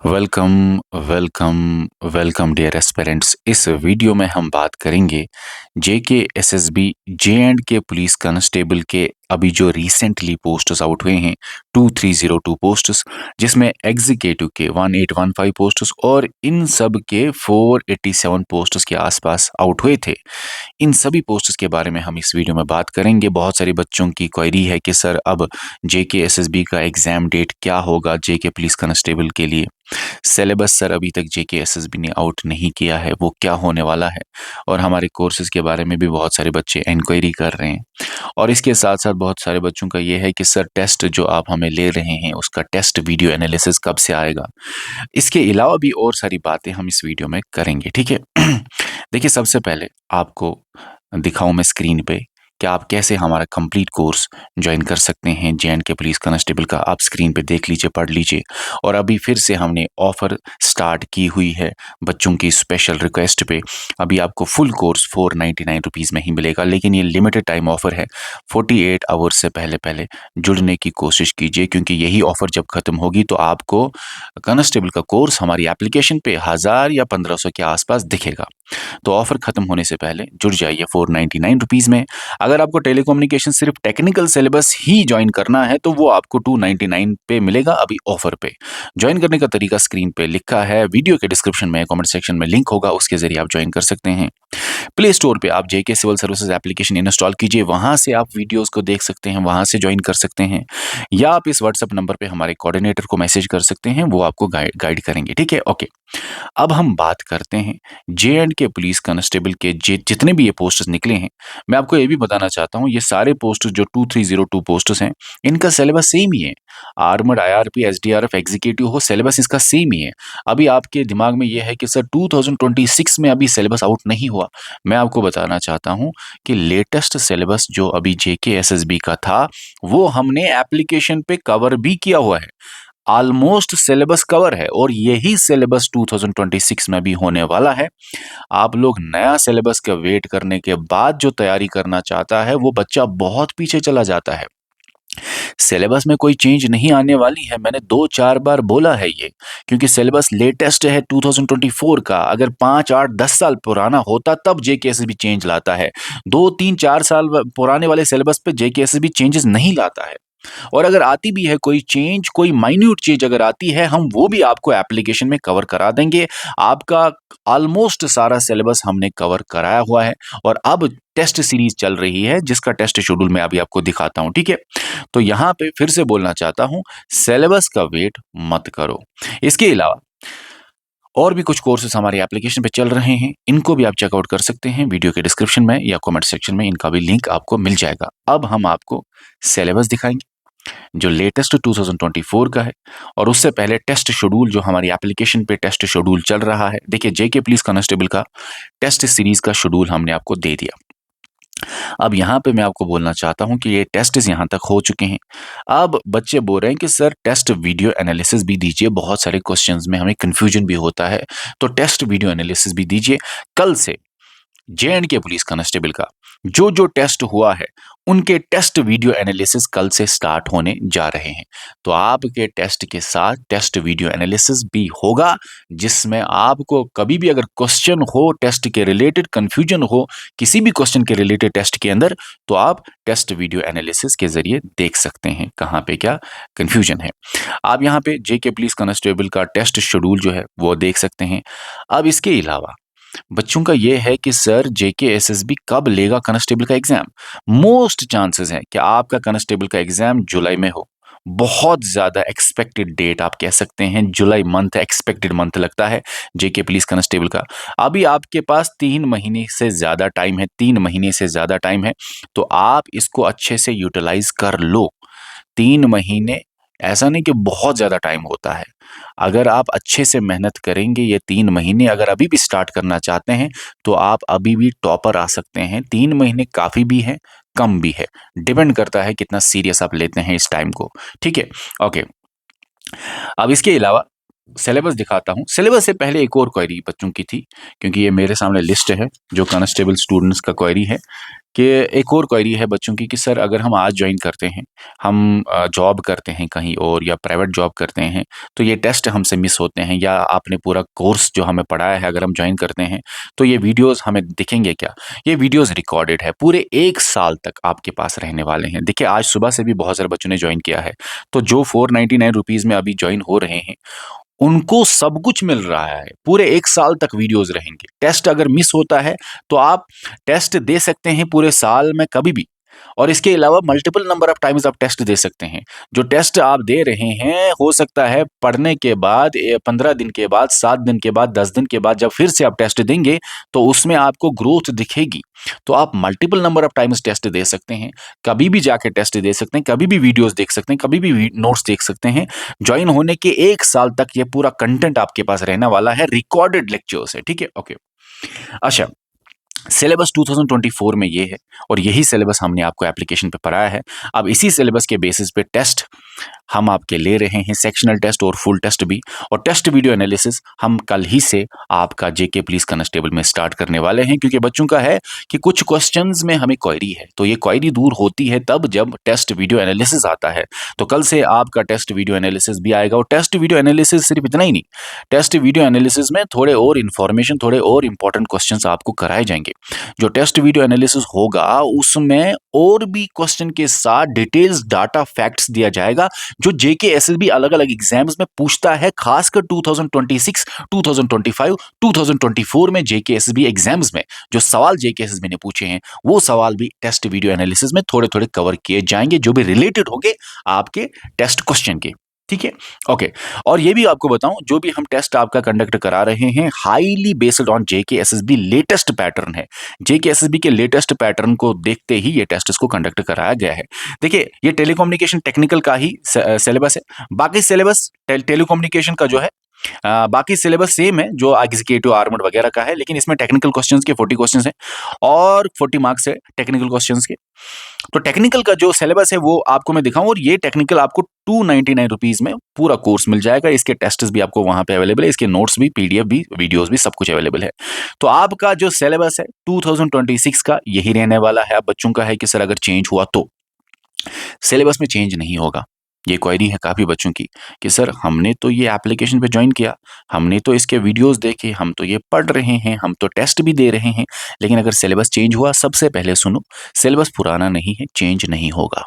Welcome, welcome, welcome dear aspirants. इस video में हम बात करेंगे JK SSB J and K police constable के अभी जो रिसेंटली पोस्ट्स आउट हुए हैं 2302 पोस्ट्स, जिसमें एग्जीक्यूटिव के 1815 पोस्ट्स और इन सब के 487 पोस्ट्स के आसपास आउट हुए थे। इन सभी पोस्ट्स के बारे में हम इस वीडियो में बात करेंगे। बहुत सारे बच्चों की क्वेरी है कि सर अब जेके एसएसबी का एग्जाम डेट क्या होगा जेके पुलिस कांस्टेबल के लिए। सिलेबस सर अभी तक जेके एसएसबी ने आउट नहीं किया है, वो क्या होने वाला है। और हमारे कोर्सेज के बारे में भी बहुत सारे बच्चे इंक्वायरी कर रहे हैं। और इसके साथ साथ बहुत सारे बच्चों का ये है कि सर टेस्ट जो आप हमें ले रहे हैं उसका टेस्ट वीडियो एनालिसिस कब से आएगा। इसके अलावा भी और सारी बातें हम इस वीडियो में करेंगे, ठीक है। देखिए, सबसे पहले आपको दिखाऊं मैं स्क्रीन पे कि आप कैसे हमारा कंप्लीट कोर्स ज्वाइन कर सकते हैं जे.एंड के पुलिस कांस्टेबल का। आप स्क्रीन पे देख लीजिए, पढ़ लीजिए। और अभी फिर से हमने ऑफर स्टार्ट की हुई है बच्चों की स्पेशल रिक्वेस्ट पे। अभी आपको फुल कोर्स 499 रुपीज़ में ही मिलेगा, लेकिन ये लिमिटेड टाइम ऑफर है। 48 आवर्स से पहले पहले जुड़ने की कोशिश कीजिए, क्योंकि यही ऑफर जब खत्म होगी तो आपको कांस्टेबल का कोर्स हमारी एप्लीकेशन पे 1000 या 1500 के आसपास दिखेगा। तो ऑफर खत्म होने से पहले जुड़ जाइए 499 रुपीज़ में। अगर आपको टेलीकम्युनिकेशन सिर्फ टेक्निकल सिलेबस ही ज्वाइन करना है तो वो आपको 299 पे मिलेगा अभी ऑफर पे। ज्वाइन करने का तरीका स्क्रीन पे लिखा है, वीडियो के डिस्क्रिप्शन में कमेंट सेक्शन में लिंक होगा, उसके जरिए आप ज्वाइन कर सकते हैं। प्ले स्टोर पे आप जेके सिविल सर्विसेज एप्लीकेशन इंस्टॉल कीजिए, वहां से आप वीडियोस को देख सकते हैं, वहां से ज्वाइन कर सकते हैं। या आप इस व्हाट्सएप नंबर पे हमारे कोऑर्डिनेटर को मैसेज कर सकते हैं, वो आपको गाइड करेंगे, ठीक है। ओके, अब हम बात करते हैं जे एंड के पुलिस कांस्टेबल के जितने भी ये पोस्ट्स निकले हैं। मैं आपको ये भी बताना चाहता हूँ, ये सारे पोस्ट जो 2302 पोस्ट्स हैं, इनका सिलेबस सेम ही है। आर्मर्ड, आईआरपी, एसडीआरएफ, एग्जीक्यूटिव हो, सिलेबस इसका सेम ही है। अभी आपके दिमाग में ये है कि सर 2026 में अभी सिलेबस आउट नहीं हुआ। मैं आपको बताना चाहता हूँ कि लेटेस्ट सिलेबस जो अभी जेके एसएसबी का था, वो हमने एप्लीकेशन पे कवर भी किया हुआ है। ऑलमोस्ट सिलेबस कवर है और यही सिलेबस 2026 में भी होने वाला है। आप लोग नया सिलेबस का वेट करने के बाद जो तैयारी करना चाहता है, वो बच्चा बहुत पीछे चला जाता है। सिलेबस में कोई चेंज नहीं आने वाली है, मैंने 2-4 बार बोला है ये, क्योंकि सिलेबस लेटेस्ट है 2024 का। अगर 5, 8, 10 साल पुराना होता तब जेकेएसएसबी चेंज लाता है। 2, 3, 4 साल पुराने वाले सिलेबस पे जेकेएसएसबी चेंजेस नहीं लाता है। और अगर आती भी है कोई चेंज, कोई माइन्यूट चेंज अगर आती है, हम वो भी आपको एप्लीकेशन में कवर करा देंगे। आपका ऑलमोस्ट सारा सिलेबस हमने कवर कराया हुआ है और अब टेस्ट सीरीज चल रही है, जिसका टेस्ट शेड्यूल मैं अभी आपको दिखाता हूं, ठीक है। तो यहां पे फिर से बोलना चाहता हूं, सिलेबस का वेट मत करो। इसके अलावा और भी कुछ कोर्सेज हमारे एप्लीकेशन पे चल रहे हैं, इनको भी आप चेकआउट कर सकते हैं। वीडियो के डिस्क्रिप्शन में या कमेंट सेक्शन में इनका भी लिंक आपको मिल जाएगा। अब हम आपको सिलेबस दिखाएंगे जो लेटेस्ट 2024 का है, और उससे पहले टेस्ट शेड्यूल जो हमारी एप्लीकेशन पे टेस्ट शेड्यूल चल रहा है। देखिए, जेके पुलिस कांस्टेबल का टेस्ट सीरीज का शेड्यूल हमने आपको दे दिया। अब यहाँ पे मैं आपको बोलना चाहता हूँ कि ये टेस्ट यहाँ तक हो चुके हैं। अब बच्चे बोल रहे हैं कि सर टेस्ट वीडियो एनालिसिस भी दीजिए, बहुत सारे क्वेश्चंस में हमें कंफ्यूजन भी होता है, तो टेस्ट वीडियो एनालिसिस भी दीजिए। कल से जे एंड के पुलिस कांस्टेबल का जो जो टेस्ट हुआ है, उनके टेस्ट वीडियो एनालिसिस कल से स्टार्ट होने जा रहे हैं। तो आपके टेस्ट के साथ टेस्ट वीडियो एनालिसिस भी होगा, जिसमें आपको कभी भी अगर क्वेश्चन हो टेस्ट के रिलेटेड, कंफ्यूजन हो किसी भी क्वेश्चन के रिलेटेड टेस्ट के अंदर, तो आप टेस्ट वीडियो एनालिसिस के जरिए देख सकते हैं कहाँ पे क्या कंफ्यूजन है। आप यहाँ पे जेके पुलिस कांस्टेबल का टेस्ट शेड्यूल जो है वो देख सकते हैं। अब इसके अलावा बच्चों का ये है कि सर जेके एसएसबी कब लेगा कांस्टेबल का एग्जाम। मोस्ट चांसेस है कि आपका कांस्टेबल का एग्जाम जुलाई में हो। बहुत ज्यादा एक्सपेक्टेड डेट आप कह सकते हैं, जुलाई मंथ एक्सपेक्टेड मंथ लगता है जेके पुलिस कांस्टेबल का। अभी आपके पास 3 महीने से ज्यादा टाइम है, 3 महीने से ज्यादा टाइम है, तो आप इसको अच्छे से यूटिलाइज कर लो। 3 महीने ऐसा नहीं कि बहुत ज़्यादा टाइम होता है। अगर आप अच्छे से मेहनत करेंगे, ये 3 महीने अगर अभी भी स्टार्ट करना चाहते हैं, तो आप अभी भी टॉपर आ सकते हैं। 3 महीने काफ़ी भी है, कम भी है, डिपेंड करता है कितना सीरियस आप लेते हैं इस टाइम को, ठीक है? ओके। अब इसके अलावा सिलेबस दिखाता हूँ। सिलेबस से पहले एक और क्वेरी बच्चों की थी, क्योंकि ये मेरे सामने लिस्ट है जो कांस्टेबल स्टूडेंट्स का क्वेरी है। कि एक और क्वेरी है बच्चों की कि सर अगर हम आज जॉइन करते हैं, हम जॉब करते हैं कहीं और या प्राइवेट जॉब करते हैं, तो ये टेस्ट हमसे मिस होते हैं या आपने पूरा कोर्स जो हमें पढ़ाया है अगर हम जॉइन करते हैं, तो ये वीडियोज़ हमें दिखेंगे क्या? ये वीडियोज़ रिकॉर्डेड है, पूरे 1 साल तक आपके पास रहने वाले हैं। देखिए आज सुबह से भी बहुत सारे बच्चों ने जॉइन किया है, तो जो ₹499 में अभी जॉइन हो रहे हैं, उनको सब कुछ मिल रहा है। पूरे 1 साल तक वीडियोज़ रहेंगे। टेस्ट अगर मिस होता है, तो आप टेस्ट दे सकते हैं पूरे साल में कभी भी और इसके अलावा मल्टीपल नंबर ऑफ टाइम्स आप टेस्ट दे सकते हैं। जो टेस्ट आप दे रहे हैं, हो सकता है पढ़ने के बाद 15 दिन के बाद, 7 दिन के बाद, 10 दिन के बाद जब फिर से आप टेस्ट देंगे, तो उसमें आपको ग्रोथ दिखेगी। तो आप multiple number of times test दे सकते हैं। कभी भी जाके टेस्ट दे सकते हैं, कभी भी वीडियोज़ देख सकते हैं, कभी भी नोट्स देख सकते हैं। जॉइन होने के 1 साल तक ये पूरा कंटेंट आपके पास रहने वाला है, रिकॉर्डेड लेक्चर्स है, ठीक है? ओके। अच्छा, सिलेबस 2024 में ये है और यही सिलेबस हमने आपको एप्लीकेशन पे पढ़ाया है। अब इसी सिलेबस के बेसिस पे टेस्ट हम आपके ले रहे हैं, सेक्शनल टेस्ट और फुल टेस्ट भी, और टेस्ट वीडियो एनालिसिस हम कल ही से आपका जेके पुलिस कांस्टेबल में स्टार्ट करने वाले हैं, क्योंकि बच्चों का है कि कुछ क्वेश्चंस में हमें क्वेरी है, तो ये क्वेरी दूर होती है तब जब टेस्ट वीडियो एनालिसिस आता है। तो कल से आपका टेस्ट वीडियो एनालिसिस भी आएगा और टेस्ट वीडियो एनालिसिस सिर्फ इतना ही नहीं, टेस्ट वीडियो एनालिसिस में थोड़े और इन्फॉर्मेशन, थोड़े और इंपॉर्टेंट क्वेश्चंस आपको कराए जाएंगे। जो टेस्ट वीडियो एनालिसिस होगा उसमें और भी क्वेश्चन के साथ डिटेल्स, डाटा, फैक्ट्स दिया जाएगा जो जेके एसएसबी अलग अलग एग्जाम्स में पूछता है, खासकर 2026, 2025, 2024 में जेके एसएसबी एग्जाम्स में जो सवाल जेके एसएसबी ने पूछे हैं, वो सवाल भी टेस्ट वीडियो एनालिसिस में थोड़े थोड़े कवर किए जाएंगे, जो भी रिलेटेड होंगे आपके टेस्ट क्वेश्चन के। ठीक है, ओके। और ये भी आपको बताऊं, जो भी हम टेस्ट आपका कंडक्ट करा रहे हैं, highly based on JK SSB latest pattern है। जेके एसएसबी के लेटेस्ट पैटर्न को देखते ही ये टेस्ट इसको कंडक्ट कराया गया है। देखिए, ये टेलीकम्युनिकेशन टेक्निकल का ही सिलेबस है। बाकी सिलेबस टेलीकम्युनिकेशन का जो है, बाकी सिलेबस सेम है जो एग्जीक्यूटिव आर्मड वगैरह का है, लेकिन इसमें टेक्निकल क्वेश्चंस के 40 क्वेश्चंस हैं और 40 मार्क्स है टेक्निकल क्वेश्चंस के। तो टेक्निकल का जो सिलेबस है वो आपको मैं दिखाऊं, और ये टेक्निकल आपको ₹299 में पूरा कोर्स मिल जाएगा। इसके टेस्ट भी आपको वहां पे अवेलेबल है, इसके नोट्स भी, पीडीएफ भी, वीडियोस भी, सब कुछ अवेलेबल है। तो आपका जो सिलेबस है 2026 का यही रहने वाला है। अब बच्चों का है कि सर अगर चेंज हुआ तो, सिलेबस में चेंज नहीं होगा। ये क्वेरी है काफ़ी बच्चों की कि सर हमने तो ये एप्लीकेशन पे जॉइन किया, हमने तो इसके वीडियोस देखे, हम तो ये पढ़ रहे हैं, हम तो टेस्ट भी दे रहे हैं, लेकिन अगर सिलेबस चेंज हुआ, सबसे पहले सुनो, सिलेबस पुराना नहीं है, चेंज नहीं होगा।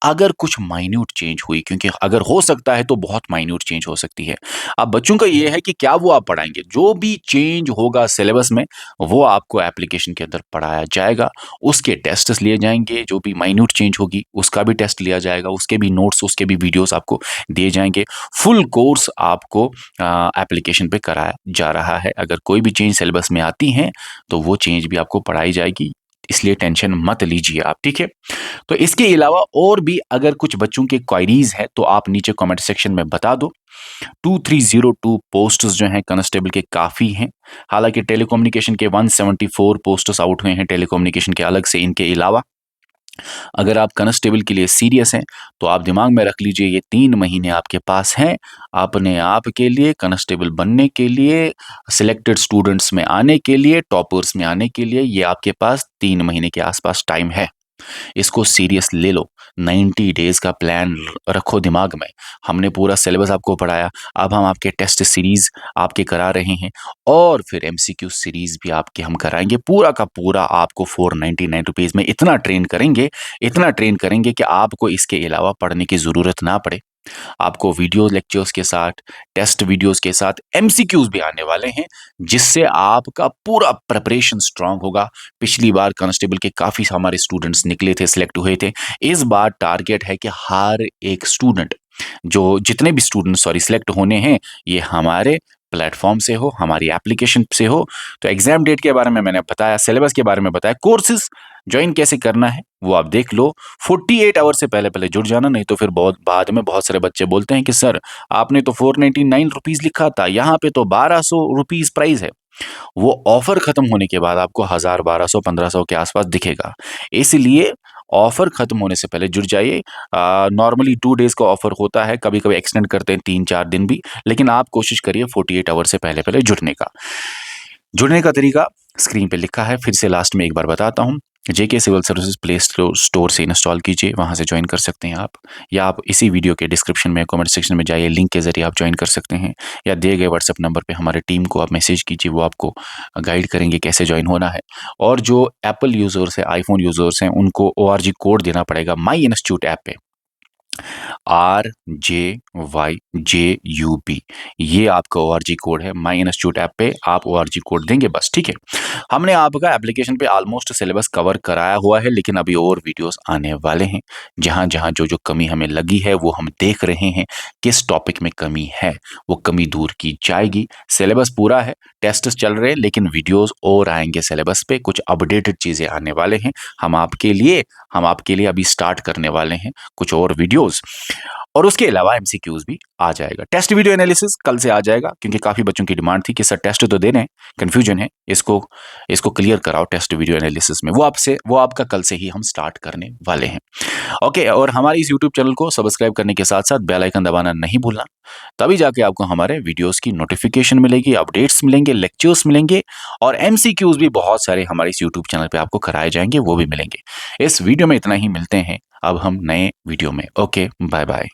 अगर कुछ माइन्यूट चेंज हुई, क्योंकि अगर हो सकता है तो बहुत माइन्यूट चेंज हो सकती है। अब बच्चों का ये है कि क्या वो आप पढ़ाएंगे, जो भी चेंज होगा सिलेबस में वो आपको एप्लीकेशन के अंदर पढ़ाया जाएगा। उसके टेस्ट्स लिए जाएंगे, जो भी माइन्यूट चेंज होगी उसका भी टेस्ट लिया जाएगा, उसके भी नोट्स, उसके भी वीडियोस आपको दिए जाएंगे। फुल कोर्स आपको एप्लीकेशन पे कराया जा रहा है। अगर कोई भी चेंज सिलेबस में आती है तो वो चेंज भी आपको पढ़ाई जाएगी, इसलिए टेंशन मत लीजिए आप, ठीक है। तो इसके अलावा और भी अगर कुछ बच्चों के क्वेरीज है तो आप नीचे कमेंट सेक्शन में बता दो। 2302 पोस्ट्स जो हैं कांस्टेबल के काफ़ी हैं। हालांकि टेलीकम्युनिकेशन के 174 पोस्ट्स आउट हुए हैं टेलीकम्युनिकेशन के अलग से। इनके अलावा अगर आप कांस्टेबल के लिए सीरियस हैं तो आप दिमाग में रख लीजिए, ये 3 महीने आपके पास हैं अपने आप के लिए, कांस्टेबल बनने के लिए, सिलेक्टेड स्टूडेंट्स में आने के लिए, टॉपर्स में आने के लिए। ये आपके पास 3 महीने के आसपास टाइम है। इसको सीरियस ले लो। 90 डेज का प्लान रखो दिमाग में। हमने पूरा सिलेबस आपको पढ़ाया, अब हम आपके टेस्ट सीरीज आपके करा रहे हैं और फिर एमसीक्यू सीरीज भी आपके हम कराएंगे। पूरा का पूरा आपको ₹499 में इतना ट्रेन करेंगे, इतना ट्रेन करेंगे कि आपको इसके अलावा पढ़ने की ज़रूरत ना पड़े। आपको वीडियो लेक्चर्स के साथ, टेस्ट वीडियोस के साथ एमसीक्यूज भी आने वाले हैं, जिससे आपका पूरा प्रिपरेशन स्ट्रांग होगा। पिछली बार कांस्टेबल के काफ़ी हमारे स्टूडेंट्स निकले थे, सिलेक्ट हुए थे। इस बार टारगेट है कि हर एक स्टूडेंट, जो जितने भी स्टूडेंट सॉरी सिलेक्ट होने हैं, ये हमारे प्लेटफॉर्म से हो, हमारी एप्लीकेशन से हो। तो एग्जाम डेट के बारे में मैंने बताया, सिलेबस के बारे में बताया, कोर्सेज ज्वाइन कैसे करना है वो आप देख लो। 48 आवर से पहले पहले जुड़ जाना, नहीं तो फिर बहुत बाद में बहुत सारे बच्चे बोलते हैं कि सर आपने तो ₹499 लिखा था, यहाँ पे तो ₹1200 प्राइस है। वो ऑफर खत्म होने के बाद आपको 1000, 1200, 1500 के आसपास दिखेगा। इसलिए ऑफर खत्म होने से पहले जुड़ जाइए। नॉर्मली 2 डेज का ऑफर होता है, कभी कभी एक्सटेंड करते हैं 3-4 दिन भी, लेकिन आप कोशिश करिए 48 आवर से पहले पहले जुड़ने का। जुड़ने का तरीका स्क्रीन पे लिखा है, फिर से लास्ट में एक बार बताता हूँ। जेके सिविल सर्विसेज प्ले स्टोर से इंस्टॉल कीजिए, वहाँ से ज्वाइन कर सकते हैं आप, या आप इसी वीडियो के डिस्क्रिप्शन में कमेंट सेक्शन में जाइए, लिंक के ज़रिए आप ज्वाइन कर सकते हैं, या दिए गए व्हाट्सएप नंबर पे हमारे टीम को आप मैसेज कीजिए, वो आपको गाइड करेंगे कैसे ज्वाइन होना है। और जो एप्पल यूज़र्स हैं, आईफ़ोन यूज़र्स हैं, उनको ओआरजी कोड देना पड़ेगा माई इंस्टीट्यूट ऐप पे। RJYJUB, ये आपका ओआरजी कोड है। माई इंस्टीट्यूट ऐप पे आप ओआरजी कोड देंगे बस, ठीक है। हमने आपका एप्लीकेशन पे ऑलमोस्ट सिलेबस कवर कराया हुआ है, लेकिन अभी और वीडियोस आने वाले हैं। जहाँ-जहाँ, जो-जो कमी हमें लगी है वो हम देख रहे हैं, किस टॉपिक में कमी है, वो कमी दूर की जाएगी। सिलेबस पूरा है, टेस्ट्स चल रहे हैं, लेकिन वीडियोस और आएँगे सिलेबस पे, कुछ अपडेटेड चीज़ें आने वाले हैं। हम आपके लिए अभी स्टार्ट करने वाले हैं कुछ और वीडियोस, और उसके अलावा एमसीक्यूज भी आ जाएगा। टेस्ट वीडियो एनालिसिस कल से आ जाएगा, क्योंकि काफ़ी बच्चों की डिमांड थी कि सर टेस्ट तो दे रहे हैं, कन्फ्यूजन है, इसको क्लियर कराओ टेस्ट वीडियो एनालिसिस में। वो आपका कल से ही हम स्टार्ट करने वाले हैं। ओके, और हमारे इस यूट्यूब चैनल को सब्सक्राइब करने के साथ-साथ बेल आइकन दबाना नहीं भूलना। तभी जाके आपको हमारे वीडियोस की नोटिफ़िकेशन मिलेगी, अपडेट्स मिलेंगे, लेक्चर्स मिलेंगे, और एमसीक्यूज भी बहुत सारे हमारे इस यूट्यूब चैनल पे आपको कराए जाएँगे, वो भी मिलेंगे। इस वीडियो में इतना ही, मिलते हैं अब हम नए वीडियो में। Okay, bye-bye.